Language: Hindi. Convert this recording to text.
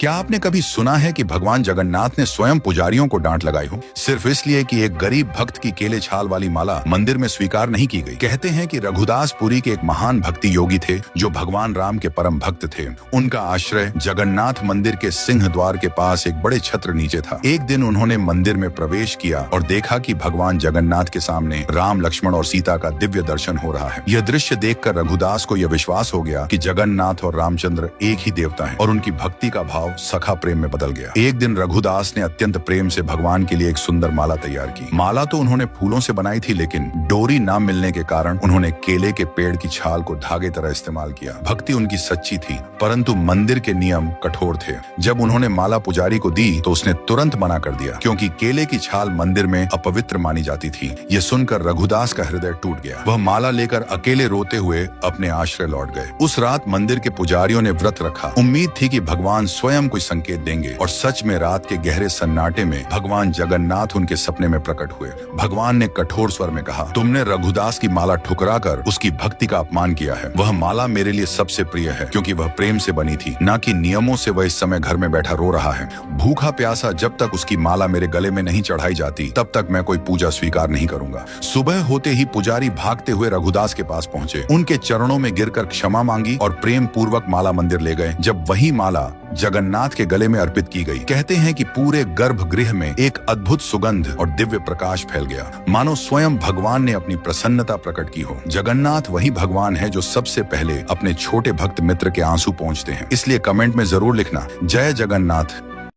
क्या आपने कभी सुना है कि भगवान जगन्नाथ ने स्वयं पुजारियों को डांट लगाई हो, सिर्फ इसलिए कि एक गरीब भक्त की केले छाल वाली माला मंदिर में स्वीकार नहीं की गई? कहते हैं कि रघुदास पुरी के एक महान भक्ति योगी थे जो भगवान राम के परम भक्त थे। उनका आश्रय जगन्नाथ मंदिर के सिंह द्वार के पास एक बड़े छत्र नीचे था। एक दिन उन्होंने मंदिर में प्रवेश किया और देखा कि भगवान जगन्नाथ के सामने राम, लक्ष्मण और सीता का दिव्य दर्शन हो रहा है। यह दृश्य देखकर रघुदास को यह विश्वास हो गया कि जगन्नाथ और रामचंद्र एक ही देवता हैं और उनकी भक्ति का भाव सखा प्रेम में बदल गया। एक दिन रघुदास ने अत्यंत प्रेम से भगवान के लिए एक सुंदर माला तैयार की। माला तो उन्होंने फूलों से बनाई थी, लेकिन डोरी न मिलने के कारण उन्होंने केले के पेड़ की छाल को धागे तरह इस्तेमाल किया। भक्ति उनकी सच्ची थी, परंतु मंदिर के नियम कठोर थे। जब उन्होंने माला पुजारी को दी तो उसने तुरंत मना कर दिया, क्योंकि केले की छाल मंदिर में अपवित्र मानी जाती थी। यह सुनकर रघुदास का हृदय टूट गया। वह माला लेकर अकेले रोते हुए अपने आश्रय लौट गए। उस रात मंदिर के पुजारियों ने व्रत रखा। उम्मीद थी कि भगवान स्वयं कोई संकेत देंगे, और सच में रात के गहरे सन्नाटे में भगवान जगन्नाथ उनके सपने में प्रकट हुए। भगवान ने कठोर स्वर में कहा, तुमने रघुदास की माला ठुकराकर उसकी भक्ति का अपमान किया है। वह माला मेरे लिए सबसे प्रिय है, क्योंकि वह प्रेम से बनी थी, न कि नियमों से। वह इस समय घर में बैठा रो रहा है, भूखा प्यासा। जब तक उसकी माला मेरे गले में नहीं चढ़ाई जाती, तब तक मैं कोई पूजा स्वीकार नहीं करूंगा। सुबह होते ही पुजारी भागते हुए रघुदास के पास पहुंचे, उनके चरणों में गिरकर क्षमा मांगी और प्रेम पूर्वक माला मंदिर ले गए। जब वही माला जगन्नाथ के गले में अर्पित की गई, कहते हैं कि पूरे गर्भगृह में एक अद्भुत सुगंध और दिव्य प्रकाश फैल गया, मानो स्वयं भगवान ने अपनी प्रसन्नता प्रकट की हो। जगन्नाथ वही भगवान है जो सबसे पहले अपने छोटे भक्त मित्र के आंसू पोंछते हैं। इसलिए कमेंट में जरूर लिखना, जय जगन्नाथ।